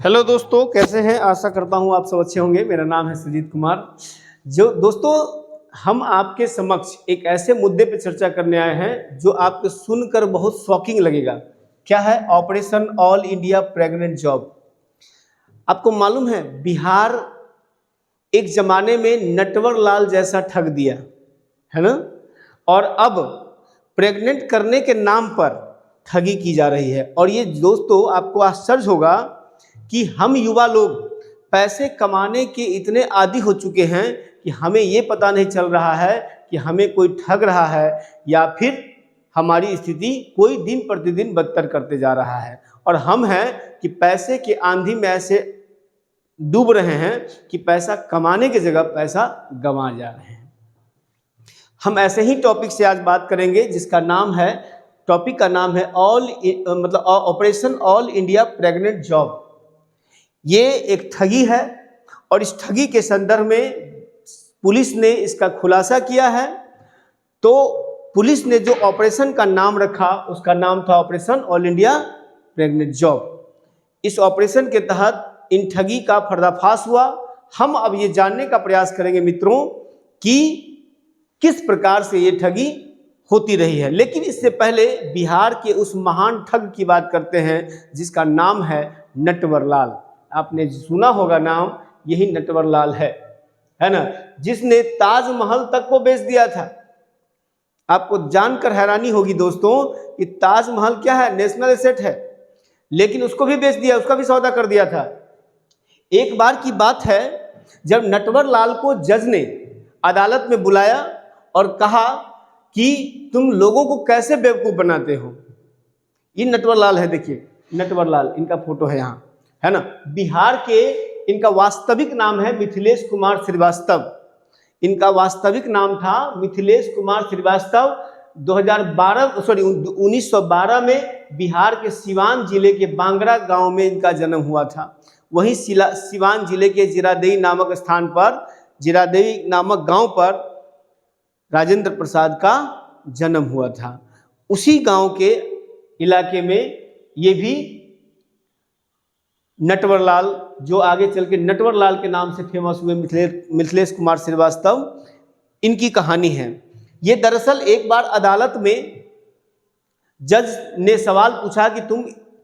Hello दोस्तों, कैसे हैं? आशा करता हूं आप सब अच्छे होंगे। मेरा नाम है सुजीत कुमार। जो दोस्तों, हम आपके समक्ष एक ऐसे मुद्दे पर चर्चा करने आए हैं जो आपको सुनकर बहुत शॉकिंग लगेगा। क्या है? Operation all India pregnant job. आपको मालूम है, बिहार एक जमाने में नटवर लाल जैसा ठग दिया है ना, और अब प्रेग्नेंट करने के नाम पर ठगी की जा रही है। और ये दोस्तों, आपको आश्चर्य होगा कि हम युवा लोग पैसे कमाने के इतने आदी हो चुके हैं कि हमें ये पता नहीं चल रहा है कि हमें कोई ठग रहा है या फिर हमारी स्थिति कोई दिन प्रतिदिन बदतर करते जा रहा है। और हम हैं कि पैसे के आंधी में ऐसे डूब रहे हैं कि पैसा कमाने की जगह पैसा गंवा जा रहे हैं। हम ऐसे ही टॉपिक से आज बात करेंगे जिसका नाम है, टॉपिक का नाम है operation all India pregnant job. ये एक ठगी है और इस ठगी के संदर्भ में पुलिस ने इसका खुलासा किया है। तो पुलिस ने जो ऑपरेशन का नाम रखा उसका नाम था operation all India pregnant job. इस ऑपरेशन के तहत इन ठगी का पर्दाफाश हुआ। हम अब ये जानने का प्रयास करेंगे मित्रों कि किस प्रकार से ये ठगी होती रही है। लेकिन इससे पहले बिहार के उस महान ठग की बात करते हैं जिसका नाम है नटवर लाल। आपने सुना होगा नाम, यही नटवर लाल है ना, जिसने ताजमहल तक को बेच दिया था। आपको जानकर हैरानी होगी दोस्तों कि ताजमहल क्या है, नेशनल एसेट है, लेकिन उसको भी बेच दिया, उसका भी सौदा कर दिया था। एक बार की बात है जब नटवर लाल को जज ने अदालत में बुलाया और कहा कि तुम लोगों को कैसे बेवकूफ बनाते हो। ये नटवर लाल है, देखिए नटवर लाल, इनका फोटो है यहाँ, है ना। बिहार के, इनका वास्तविक नाम है मिथिलेश कुमार श्रीवास्तव। इनका वास्तविक नाम था मिथिलेश कुमार श्रीवास्तव। 1912 में बिहार के सिवान जिले के बांगरा गांव में इनका जन्म हुआ था। वहीं सिवान जिले के जीरादेई नामक स्थान पर, जीरादेई नामक गांव पर राजेंद्र प्रसाद का जन्म हुआ था। उसी गांव के इलाके में ये भी नटवर लाल, जो आगे चल के नटवर लाल के नाम से फेमस हुए, मिथिलेश कुमार श्रीवास्तव, इनकी कहानी है। ये दरअसल एक बार अदालत में जज ने सवाल पूछा कि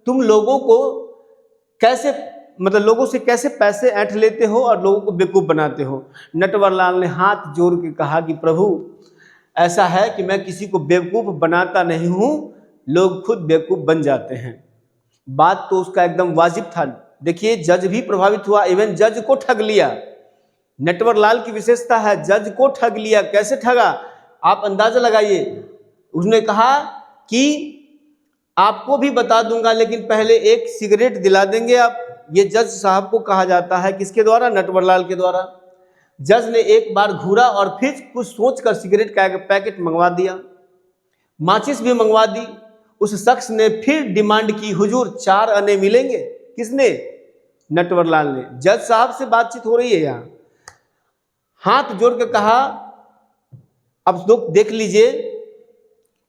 तुम लोगों को कैसे, लोगों से कैसे पैसे ऐंठ लेते हो और लोगों को बेवकूफ़ बनाते हो। नटवर लाल ने हाथ जोड़ के कहा कि प्रभु, ऐसा है कि मैं किसी को बेवकूफ़ बनाता नहीं हूँ, लोग खुद बेवकूफ़ बन जाते हैं। बात तो उसका एकदम वाजिब था। देखिए, जज भी प्रभावित हुआ, इवन जज को ठग लिया। नटवर लाल की विशेषता है, जज को ठग लिया। कैसे ठगा, आप अंदाजा लगाइए। उसने कहा कि आपको भी बता दूंगा, लेकिन पहले एक सिगरेट दिला देंगे आप। ये जज साहब को कहा जाता है, किसके द्वारा? नटवर लाल के द्वारा। जज ने एक बार घूरा और फिर कुछ सोचकर सिगरेट का एक पैकेट मंगवा दिया, माचिस भी मंगवा दी। उस शख्स ने फिर डिमांड की, हुजूर 4 आने मिलेंगे। किसने? नटवर लाल ने। जज साहब से बातचीत हो रही है यहाँ। हाथ जोड़ के कहा, अब लोग देख लीजिए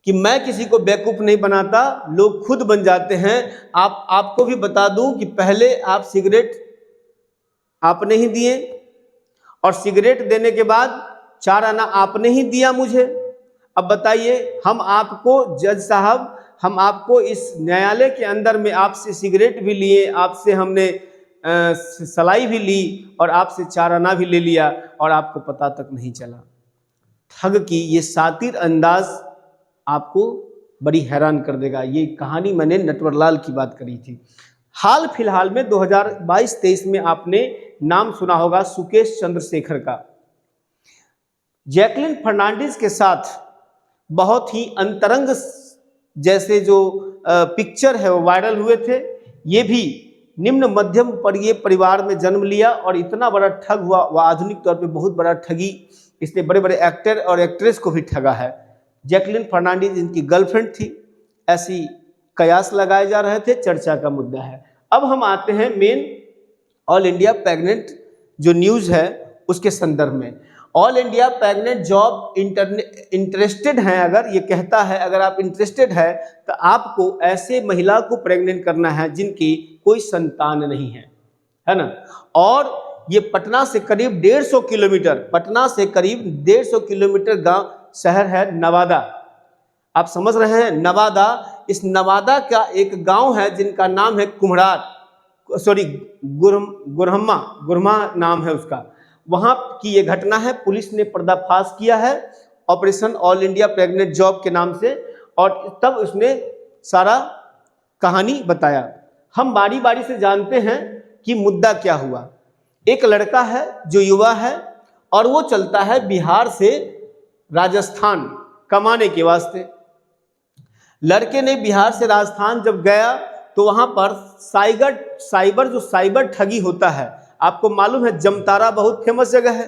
कि मैं किसी को बेवकूफ नहीं बनाता, लोग खुद बन जाते हैं। आपको भी बता दूं कि पहले आप सिगरेट आपने ही दिए, और सिगरेट देने के बाद 4 आना आपने ही दिया मुझे। अब बताइए, हम आपको, जज साहब, हम आपको इस न्यायालय के अंदर में आपसे सिगरेट भी लिए, आपसे हमने सलाई भी ली और आपसे 4 आना भी ले लिया, और आपको पता तक नहीं चला। ठग की ये सातिर अंदाज आपको बड़ी हैरान कर देगा। ये कहानी मैंने नटवर लाल की बात करी थी। हाल फिलहाल में 2022-23 में आपने नाम सुना होगा सुकेश चंद्रशेखर का। जैकलिन फर्नांडिस के साथ बहुत ही अंतरंग जैसे जो पिक्चर है वो वायरल हुए थे। ये भी निम्न मध्यम वर्गीय परिवार में जन्म लिया और इतना बड़ा ठग हुआ, वह आधुनिक तौर पे बहुत बड़ा ठगी। इसने बड़े बड़े एक्टर और एक्ट्रेस को भी ठगा है। जैकलिन फर्नांडिस इनकी गर्लफ्रेंड थी, ऐसी कयास लगाए जा रहे थे, चर्चा का मुद्दा है। अब हम आते हैं मेन ऑल इंडिया प्रेग्नेंट जो न्यूज़ है उसके संदर्भ में। All India pregnant job interested हैं, अगर ये कहता है, अगर आप इंटरेस्टेड है तो आपको ऐसे महिला को प्रेग्नेंट करना है जिनकी कोई संतान नहीं है। है ना। और ये पटना से करीब 150 किलोमीटर, पटना से करीब 150 किलोमीटर गांव शहर है नवादा। आप समझ रहे हैं, नवादा। इस नवादा का एक गांव है जिनका नाम है कुम्हरार, सॉरी गुरहम्मा नाम है उसका। वहां की ये घटना है, पुलिस ने पर्दाफाश किया है operation all India pregnant job के नाम से, और तब उसने सारा कहानी बताया। हम बारी बारी से जानते हैं कि मुद्दा क्या हुआ। एक लड़का है जो युवा है और वो चलता है बिहार से राजस्थान कमाने के वास्ते। लड़के ने बिहार से राजस्थान जब गया तो वहां पर साइबर ठगी होता है। आपको मालूम है जमतारा बहुत फेमस जगह है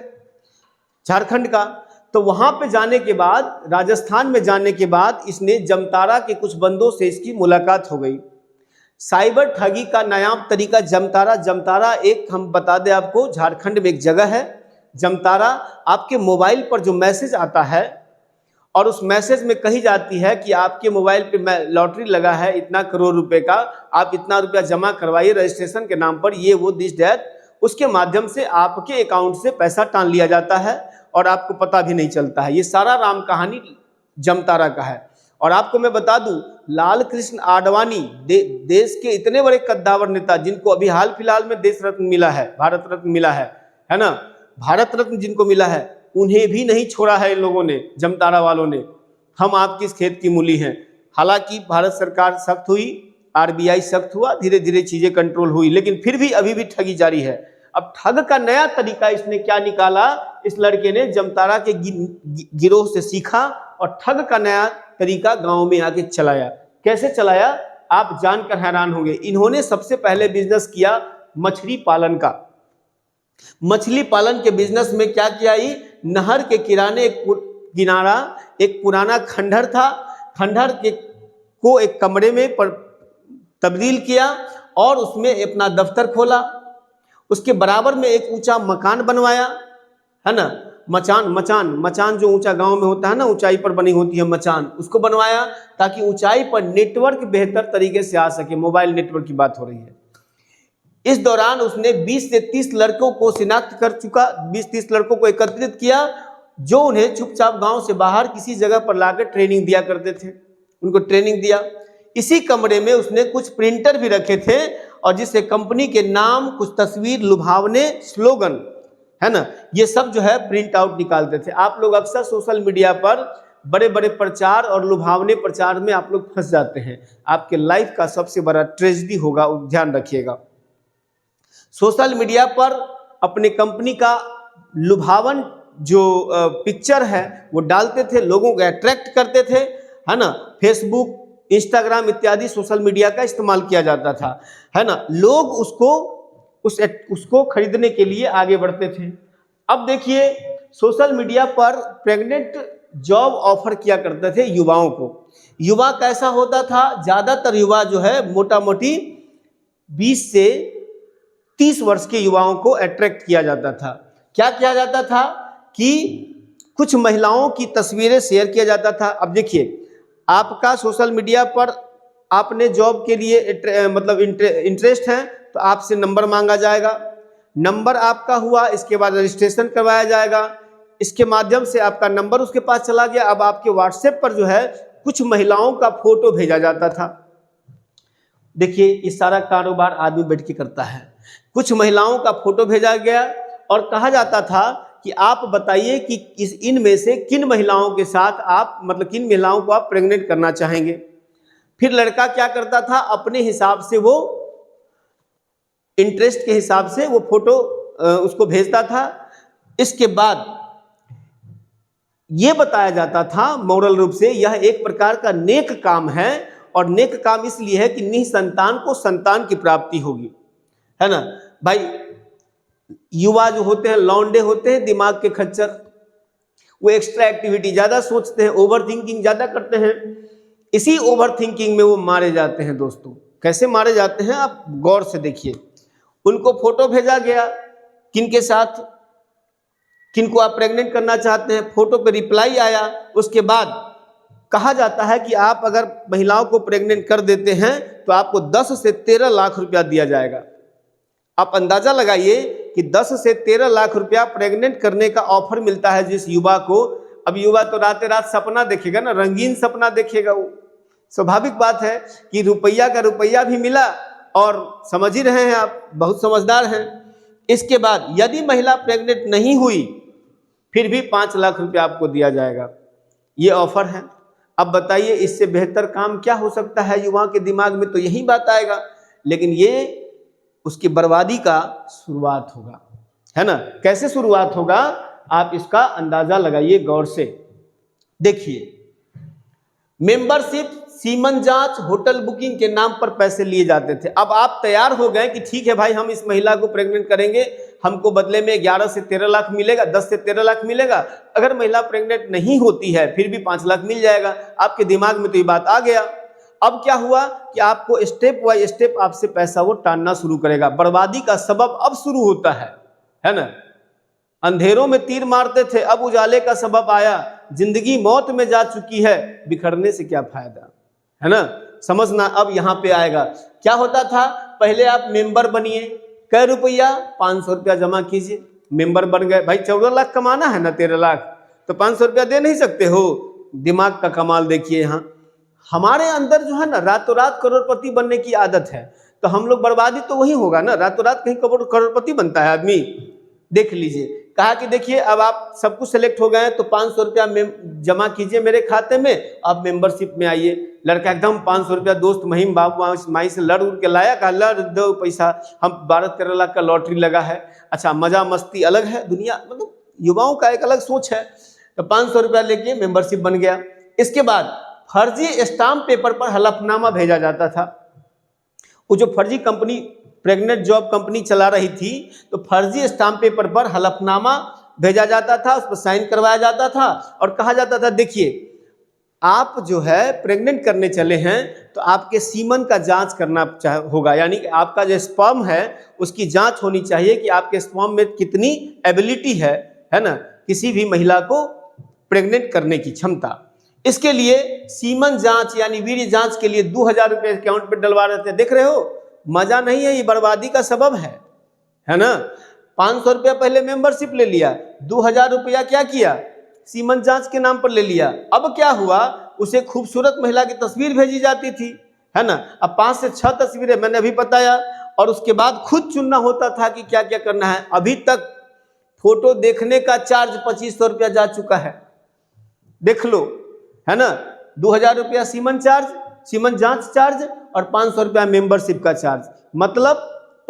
झारखंड का। तो वहां पे जाने के बाद, राजस्थान में जाने के बाद, इसने जमतारा के कुछ बंदों से इसकी मुलाकात हो गई। साइबर ठगी का नायाब तरीका जमतारा एक, हम बता दें आपको, झारखंड में एक जगह है जमतारा। आपके मोबाइल पर जो मैसेज आता है और उस मैसेज में कही जाती है कि आपके मोबाइल पे लॉटरी लगा है इतना करोड़ रुपए का, आप इतना रुपया जमा करवाइए रजिस्ट्रेशन के नाम पर, ये वो दिस दैट। उसके माध्यम से आपके अकाउंट से पैसा टान लिया जाता है और आपको पता भी नहीं चलता है। ये सारा राम कहानी जमतारा का है। और आपको मैं बता दूं, लाल कृष्ण आडवाणी देश के इतने बड़े कद्दावर नेता, जिनको अभी हाल फिलहाल में देश रत्न मिला है, भारत रत्न मिला है ना, भारत रत्न जिनको मिला है, उन्हें भी नहीं छोड़ा है इन लोगों ने, जमतारा वालों ने। हम आपकी इस खेत की मूली हैं। हालांकि भारत सरकार सख्त हुई, आरबीआई सख्त हुआ, धीरे धीरे चीजें कंट्रोल हुई, लेकिन फिर भी अभी भी ठगी जारी है। अब ठग का नया तरीका इसने क्या निकाला, इस लड़के ने जमतारा के गिरोह से सीखा और ठग का नया तरीका गांव में आके चलाया। कैसे चलाया आप जानकर हैरान होंगे। इन्होंने सबसे पहले बिजनेस किया मछली पालन का। मछली पालन के बिजनेस में क्या किया, नहर के किनारा एक पुराना खंडहर था, खंडहर को एक कमरे में तब्दील किया और उसमें अपना दफ्तर खोला। उसके बराबर में एक ऊंचा मकान बनवाया, है ना, मचान जो ऊंचा गांव में होता है ना, ऊंचाई पर बनी होती है मचान, उसको बनवाया ताकि ऊंचाई पर नेटवर्क बेहतर तरीके से आ सके। मोबाइल नेटवर्क की बात हो रही है। इस दौरान उसने 20 से 30 लड़कों को शिनाख्त कर चुका, 20-30 लड़कों को एकत्रित किया, जो उन्हें चुपचाप गांव से बाहर किसी जगह पर लाकर ट्रेनिंग दिया करते थे। उनको ट्रेनिंग दिया। इसी कमरे में उसने कुछ प्रिंटर भी रखे थे और जिससे कंपनी के नाम, कुछ तस्वीर, लुभावने स्लोगन, है ना, ये सब जो है प्रिंट आउट निकालते थे। आप लोग अक्सर सोशल मीडिया पर बड़े बड़े प्रचार और लुभावने प्रचार में आप लोग फंस जाते हैं। आपके लाइफ का सबसे बड़ा ट्रेजेडी होगा, ध्यान रखिएगा। सोशल मीडिया पर अपने कंपनी का लुभावन जो पिक्चर है वो डालते थे, लोगों को अट्रैक्ट करते थे, है ना। फेसबुक, इंस्टाग्राम इत्यादि सोशल मीडिया का इस्तेमाल किया जाता था, है ना। लोग उसको खरीदने के लिए आगे बढ़ते थे। अब देखिए, सोशल मीडिया पर प्रेग्नेंट जॉब ऑफर किया करते थे युवाओं को। युवा कैसा होता था, ज्यादातर युवा जो है मोटा मोटी 20 से 30 वर्ष के युवाओं को अट्रैक्ट किया जाता था। क्या किया जाता था कि कुछ महिलाओं की तस्वीरें शेयर किया जाता था। अब देखिए, आपका सोशल मीडिया पर आपने जॉब के लिए मतलब इंटरेस्ट है तो आपसे नंबर मांगा जाएगा। नंबर आपका हुआ, इसके बाद रजिस्ट्रेशन करवाया जाएगा। इसके माध्यम से आपका नंबर उसके पास चला गया। अब आपके व्हाट्सएप पर जो है कुछ महिलाओं का फोटो भेजा जाता था। देखिए, ये सारा कारोबार आदमी बैठ के करता है। कुछ महिलाओं का फोटो भेजा गया और कहा जाता था कि आप बताइए कि इनमें से किन महिलाओं के साथ आप, मतलब किन महिलाओं को आप प्रेग्नेंट करना चाहेंगे। फिर लड़का क्या करता था, अपने हिसाब से, वो इंटरेस्ट के हिसाब से वो फोटो उसको भेजता था। इसके बाद ये बताया जाता था मोरल रूप से, यह एक प्रकार का नेक काम है और नेक काम इसलिए है कि निसंतान को संतान की प्राप्ति होगी, है ना। भाई, युवा जो होते हैं, लौंडे होते हैं, दिमाग के खच्चर, वो एक्स्ट्रा एक्टिविटी ज्यादा सोचते हैं, ओवर थिंकिंग ज्यादा करते हैं। इसी ओवर थिंकिंग में वो मारे जाते हैं। दोस्तों, कैसे मारे जाते हैं आप गौर से देखिए। उनको फोटो भेजा गया, किनके साथ, किनको आप प्रेग्नेंट करना चाहते हैं, फोटो पे रिप्लाई आया। उसके बाद कहा जाता है कि आप अगर महिलाओं को प्रेग्नेंट कर देते हैं तो आपको 10 से 13 लाख रुपया दिया जाएगा। आप अंदाजा लगाइए कि 10 से 13 लाख रुपया प्रेग्नेंट करने का ऑफर मिलता है जिस युवा को। अब युवा तो रात रात सपना देखेगा ना, रंगीन सपना देखेगा वो। स्वाभाविक बात है कि रुपया का रुपया भी मिला, और समझ ही रहे हैं आप, बहुत समझदार हैं। इसके बाद यदि महिला प्रेग्नेंट नहीं हुई फिर भी 5 लाख रुपया आपको दिया जाएगा। ये ऑफर है। अब बताइए इससे बेहतर काम क्या हो सकता है? युवा के दिमाग में तो यही बात आएगा, लेकिन ये उसकी बर्बादी का शुरुआत होगा, है ना। कैसे शुरुआत होगा आप इसका अंदाजा लगाइए गौर से। देखिए, मेंबरशिप, सीमन जांच, होटल बुकिंग के नाम पर पैसे लिए जाते थे। अब आप तैयार हो गए कि ठीक है भाई, हम इस महिला को प्रेग्नेंट करेंगे, हमको बदले में 11 से 13 लाख मिलेगा, 10 से 13 लाख मिलेगा। अगर महिला प्रेग्नेंट नहीं होती है फिर भी 5 लाख मिल जाएगा। आपके दिमाग में तो ये बात आ गया। अब क्या हुआ कि आपको स्टेप बाय स्टेप आपसे पैसा वो टानना शुरू करेगा। बर्बादी का सबब अब शुरू होता है ना। अंधेरों में तीर मारते थे, अब उजाले का सबब आया। जिंदगी मौत में जा चुकी है, बिखरने से क्या फायदा, है ना। समझना अब यहाँ पे आएगा। क्या होता था, पहले आप मेंबर बनिए, कै रुपया, 500 रुपया जमा कीजिए, मेंबर बन गए। भाई 14 लाख कमाना है ना, 13 लाख, तो 500 रुपया दे नहीं सकते हो। दिमाग का कमाल देखिए। यहाँ हमारे अंदर जो है ना, रातों रात करोड़पति बनने की आदत है, तो हम लोग बर्बादी तो वही होगा ना। रातों रात कहीं करोड़पति बनता है आदमी? देख लीजिए। कहा कि देखिए अब आप सब कुछ सेलेक्ट हो गए हैं तो 500 रुपया जमा कीजिए मेरे खाते में, आप मेंबरशिप में आइए। लड़का एकदम 500 रुपया दोस्त महिम बाबू माई से लड़ उड़ के लाया, कहा लड़ दो पैसा, हम 12-13 लाख का लॉटरी लगा है। अच्छा, मजा मस्ती अलग है, दुनिया मतलब युवाओं का एक अलग सोच है। तो 500 रुपया लेके मेंबरशिप बन गया। इसके बाद फर्जी स्टाम्प पेपर पर हलफनामा भेजा जाता था। वो जो फर्जी कंपनी प्रेग्नेंट जॉब कंपनी चला रही थी, तो फर्जी स्टाम्प पेपर पर हलफनामा भेजा जाता था, उस पर साइन करवाया जाता था और कहा जाता था देखिए आप जो है प्रेग्नेंट करने चले हैं तो आपके सीमन का जांच करना होगा, यानी कि आपका जो स्पर्म है उसकी जांच होनी चाहिए कि आपके स्पर्म में कितनी एबिलिटी है ना, किसी भी महिला को प्रेग्नेंट करने की क्षमता। इसके लिए सीमन जांच यानी वीर्य जांच के लिए 2000 रुपये अकाउंट पे डलवा रहे थे। देख रहे हो, मजा नहीं है, ये बर्बादी का सबब है ना। 500 रुपया पहले मेंबरशिप ले लिया, 2000 रुपया क्या किया, सीमन जांच के नाम पर ले लिया। अब क्या हुआ, उसे खूबसूरत महिला की तस्वीर भेजी जाती थी, है ना। अब 5 से 6 तस्वीरें मैंने अभी बताया, और उसके बाद खुद चुनना होता था कि क्या क्या करना है। अभी तक फोटो देखने का चार्ज 2500 रुपया जा चुका है, देख लो, है ना। 2000 रुपया सीमन जांच चार्ज और 500 रुपया मेंबरशिप का चार्ज, मतलब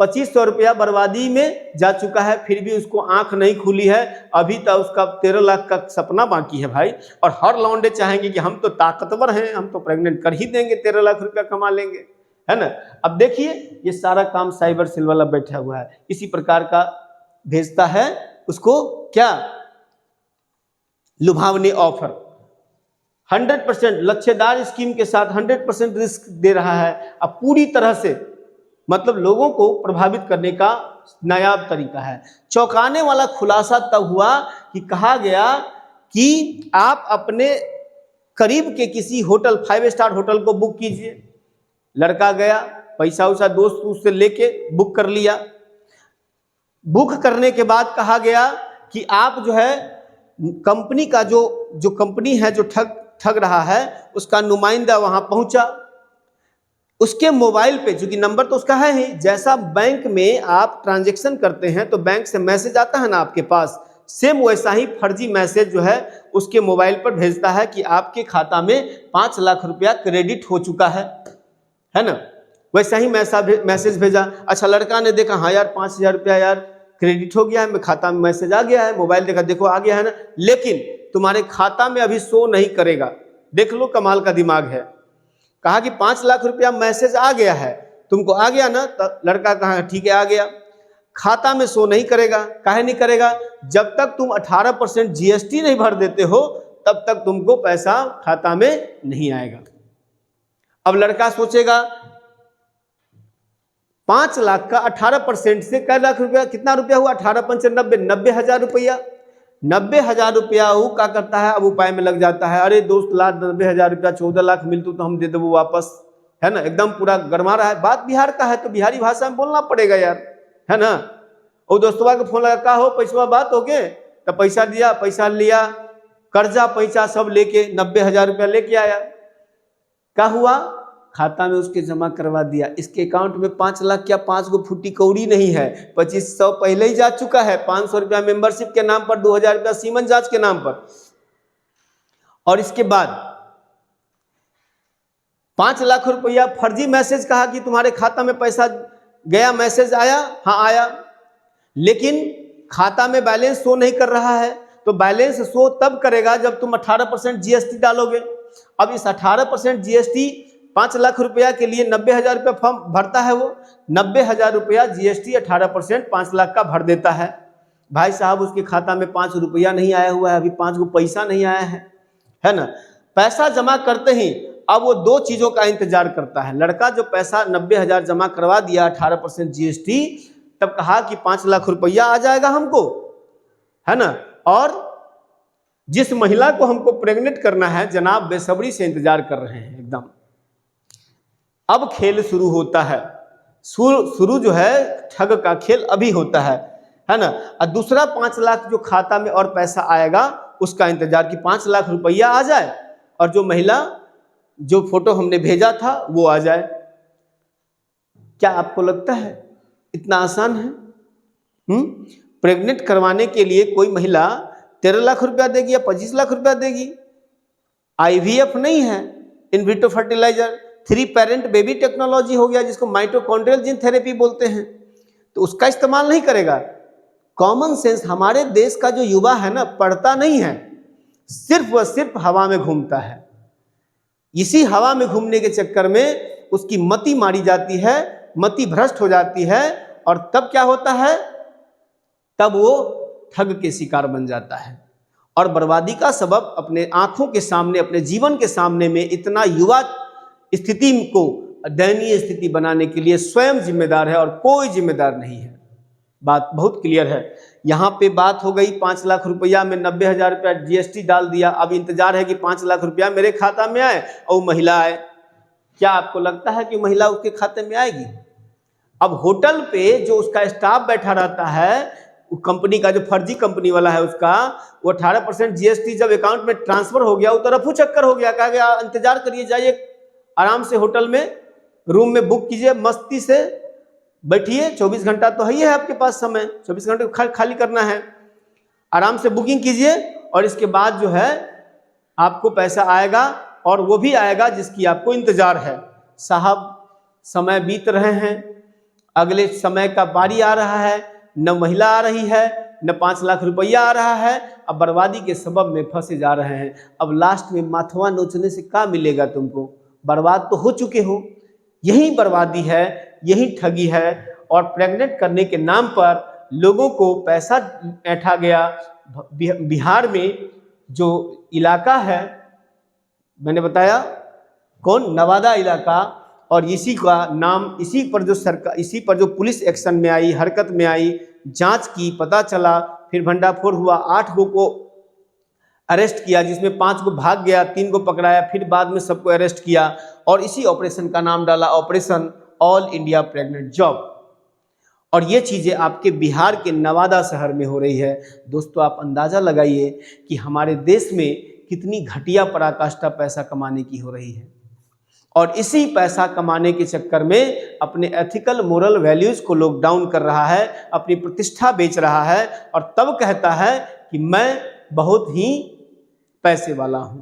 2500 रुपया बर्बादी में जा चुका है। फिर भी उसको आंख नहीं खुली है, अभी तक उसका 13 लाख का सपना बाकी है भाई। और हर लौंडे चाहेंगे कि हम तो ताकतवर हैं, हम तो प्रेग्नेंट कर ही देंगे, 13 लाख रुपया कमा लेंगे, है ना। अब देखिए ये सारा काम साइबर सेल वाला बैठा हुआ है, इसी प्रकार का भेजता है उसको क्या, लुभावनी ऑफर। 100% लच्छेदार स्कीम के साथ 100% रिस्क दे रहा है। अब पूरी तरह से मतलब लोगों को प्रभावित करने का नायाब तरीका है। चौंकाने वाला खुलासा तब हुआ कि कहा गया कि आप अपने करीब के किसी होटल, 5 स्टार होटल को बुक कीजिए। लड़का गया, पैसा उसा दोस्त उससे लेके बुक कर लिया। बुक करने के बाद कहा गया कि आप जो है कंपनी का जो कंपनी है जो ठग रहा है उसका नुमाइंदा वहां पहुंचा। उसके मोबाइल पे, चूंकि नंबर तो उसका है ही, जैसा बैंक में आप ट्रांजैक्शन करते हैं तो बैंक से मैसेज आता है ना आपके पास, सेम वैसा ही फर्जी मैसेज जो है उसके मोबाइल पर भेजता है कि आपके खाता में 5 लाख रुपया क्रेडिट हो चुका है ना। वैसा ही मैसेज भेजा। अच्छा, लड़का ने देखा, हाँ यार 5000 रुपया यार क्रेडिट हो गया है, मेरे खाता में मैसेज आ गया है। मोबाइल देखा, देखो आ गया है ना, लेकिन तुम्हारे खाता में अभी शो नहीं करेगा। देख लो कमाल का दिमाग है। कहा कि 5 लाख रुपया मैसेज आ गया है, तुमको आ गया ना, तो लड़का कहा ठीक है आ गया, खाता में शो नहीं करेगा। काहे नहीं करेगा, जब तक तुम 18% जीएसटी नहीं भर देते हो तब तक तुमको पैसा खाता में नहीं आएगा। अब लड़का सोचेगा 5 लाख का 18% से कै लाख रुपया, कितना रुपया हुआ, 18×5 90, 90,000 रुपया। 90,000 रुपया वो क्या करता है, अब उपाय में लग जाता है। अरे दोस्त ला 90,000 रुपया, 14 लाख मिलतू तो हम दे देवो वापस, है ना। एकदम पूरा गरमा रहा है। बात बिहार का है तो बिहारी भाषा में बोलना पड़ेगा यार, है ना। और दोस्तवा के फोन लगा, का हो पैसा बात हो गए, तो पैसा दिया, पैसा लिया, कर्जा पैसा सब लेके 90,000 रुपया लेके आया। क्या हुआ, खाता में उसके जमा करवा दिया। इसके अकाउंट में 5 लाख क्या 5 गो फुटी कौड़ी नहीं है, 2500 पहले ही जा चुका है, 500 रुपया मेंबरशिप के नाम पर, 2000 रुपया सीमन जांच के नाम पर। और इसके बाद 5 लाख रुपया फर्जी मैसेज, कहा कि तुम्हारे खाता में पैसा गया, मैसेज आया, हाँ आया, लेकिन खाता में बैलेंस शो नहीं कर रहा है। तो बैलेंस शो तब करेगा जब तुम 18% जीएसटी डालोगे। अब इस 18% जीएसटी 5 लाख रुपया के लिए 90,000 रुपया फॉर्म भरता है, वो 90,000 रुपया जीएसटी 18% 5 लाख का भर देता है। भाई साहब उसके खाता में 5 रुपया नहीं आया हुआ है, अभी 5 को पैसा नहीं आया है ना। पैसा जमा करते ही अब वो 2 चीजों का इंतजार करता है। लड़का जो पैसा 90,000 जमा करवा दिया 18% जीएसटी, तब कहा कि 5 लाख रुपया आ जाएगा हमको, है ना। और जिस महिला को हमको प्रेग्नेंट करना है, जनाब बेसब्री से इंतजार कर रहे हैं एकदम। अब खेल शुरू होता है, शुरू जो है ठग का खेल अभी होता है ना। और दूसरा 5 लाख जो खाता में और पैसा आएगा, उसका इंतजार कि 5 लाख रुपया आ जाए और जो महिला जो फोटो हमने भेजा था वो आ जाए। क्या आपको लगता है इतना आसान है? प्रेग्नेंट करवाने के लिए कोई महिला 13 लाख रुपया देगी या 25 लाख रुपया देगी? आईवीएफ नहीं है, in vitro fertilizer, 3 parent baby technology हो गया, जिसको माइटोकॉन्ड्रियल जीन थेरेपी बोलते हैं, तो उसका इस्तेमाल नहीं करेगा। कॉमन सेंस हमारे देश का जो युवा है ना, पढ़ता नहीं है, सिर्फ व सिर्फ हवा में घूमता है। इसी हवा में घूमने के चक्कर में उसकी मति मारी जाती है, मति भ्रष्ट हो जाती है, और तब क्या होता है, तब वो ठग के शिकार बन जाता है और बर्बादी का सबब अपने आंखों के सामने, अपने जीवन के सामने में इतना युवा स्थिति को दयनीय स्थिति बनाने के लिए स्वयं जिम्मेदार है और कोई जिम्मेदार नहीं है। बात बहुत क्लियर है। यहाँ पे बात हो गई 5 लाख रुपया में 90,000 रुपया जीएसटी डाल दिया। अब इंतजार है कि 5 लाख रुपया मेरे खाता में आए और महिला आए। क्या आपको लगता है कि महिला उसके खाते में आएगी? अब होटल पे जो उसका स्टाफ बैठा रहता है, कंपनी का जो फर्जी कंपनी वाला है उसका, वो 18% जीएसटी जब अकाउंट में ट्रांसफर हो गया, वो तो रफू चक्कर हो गया। कहा गया इंतजार करिए, जाइए आराम से होटल में रूम में बुक कीजिए, मस्ती से बैठिए, 24 घंटा तो है आपके पास समय, 24 घंटे खाली करना है, आराम से बुकिंग कीजिए और इसके बाद जो है आपको पैसा आएगा, और वो भी आएगा जिसकी आपको इंतजार है। साहब समय बीत रहे हैं, अगले समय का बारी आ रहा है, न महिला आ रही है, न 5 लाख रुपया आ रहा है। अब बर्बादी के सबब में फंसे जा रहे हैं। अब लास्ट में माथवा नोचने से क्या मिलेगा तुमको? बर्बाद तो हो चुके हो। यही बर्बादी है, यही ठगी है, और प्रेग्नेंट करने के नाम पर लोगों को पैसा ऐंठा गया। बिहार में जो इलाका है, मैंने बताया कौन, नवादा इलाका, और इसी का नाम, इसी पर जो सरकार, इसी पर जो पुलिस एक्शन में आई, हरकत में आई, जांच की, पता चला, फिर भंडाफोड़ हुआ, 8 को अरेस्ट किया, जिसमें 5 को भाग गया, 3 को पकड़ाया, फिर बाद में सबको अरेस्ट किया, और इसी ऑपरेशन का नाम डाला operation all India pregnant job. और ये चीज़ें आपके बिहार के नवादा शहर में हो रही है। दोस्तों आप अंदाज़ा लगाइए कि हमारे देश में कितनी घटिया पराकाष्ठा पैसा कमाने की हो रही है, और इसी पैसा कमाने के चक्कर में अपने एथिकल मोरल वैल्यूज को लोग डाउन कर रहा है, अपनी प्रतिष्ठा बेच रहा है, और तब कहता है कि मैं बहुत ही पैसे वाला हूं।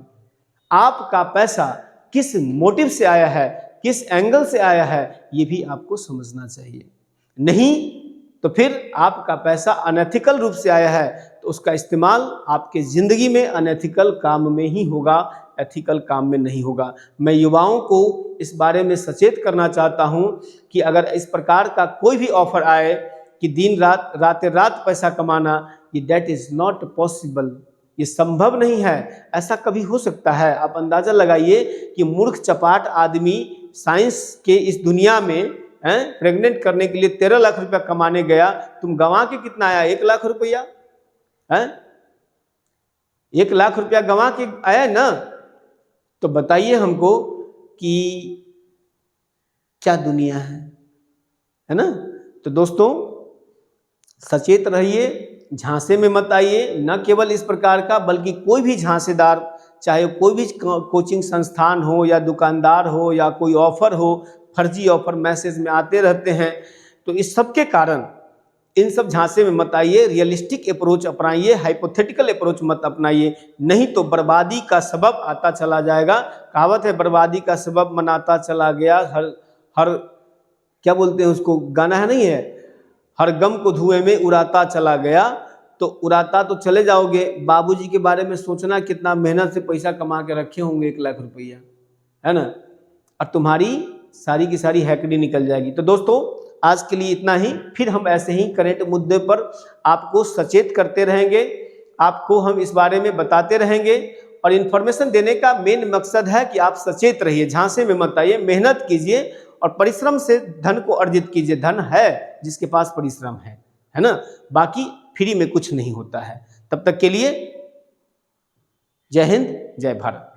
आपका पैसा किस मोटिव से आया है, किस एंगल से आया है, ये भी आपको समझना चाहिए। नहीं तो फिर आपका पैसा अनएथिकल रूप से आया है, तो उसका इस्तेमाल आपके जिंदगी में अनएथिकल काम में ही होगा, एथिकल काम में नहीं होगा। मैं युवाओं को इस बारे में सचेत करना चाहता हूं कि अगर इस प्रकार का कोई भी ऑफर आए कि दिन रात, रात रात पैसा कमाना, ये दैट इज नॉट पॉसिबल, ये संभव नहीं है। ऐसा कभी हो सकता है? आप अंदाजा लगाइए कि मूर्ख चपाट आदमी साइंस के इस दुनिया में प्रेग्नेंट करने के लिए 13 लाख रुपया कमाने गया, तुम गंवा के कितना आया? 1 लाख रुपया है, 1 लाख रुपया गंवा के आया ना। तो बताइए हमको कि क्या दुनिया है ना। तो दोस्तों सचेत रहिए, झांसे में मत आइए। न केवल इस प्रकार का बल्कि कोई भी झांसेदार, चाहे कोई भी कोचिंग संस्थान हो या दुकानदार हो या कोई ऑफर हो, फर्जी ऑफर मैसेज में आते रहते हैं। तो इस सब के कारण इन सब झांसे में मत आइए, रियलिस्टिक अप्रोच अपनाइए, हाइपोथेटिकल अप्रोच मत अपनाइए, नहीं तो बर्बादी का सबब आता चला जाएगा। कहावत है, बर्बादी का सबब मनाता चला गया, हर क्या बोलते हैं उसको, गाना है नहीं है, हर गम को धुएं में उड़ाता चला गया। तो उड़ाता तो चले जाओगे, बाबूजी के बारे में सोचना कितना मेहनत से पैसा कमा के रखे होंगे 1 लाख रुपया, है ना, और तुम्हारी सारी की सारी हैकड़ी निकल जाएगी। तो दोस्तों आज के लिए इतना ही, फिर हम ऐसे ही करंट मुद्दे पर आपको सचेत करते रहेंगे, आपको हम इस बारे में बताते रहेंगे। और इन्फॉर्मेशन देने का मेन मकसद है कि आप सचेत रहिए, झांसे में मत आइए, मेहनत कीजिए और परिश्रम से धन को अर्जित कीजिए। धन है जिसके पास परिश्रम है ना, बाकी फ्री में कुछ नहीं होता है। तब तक के लिए जय हिंद, जय भारत।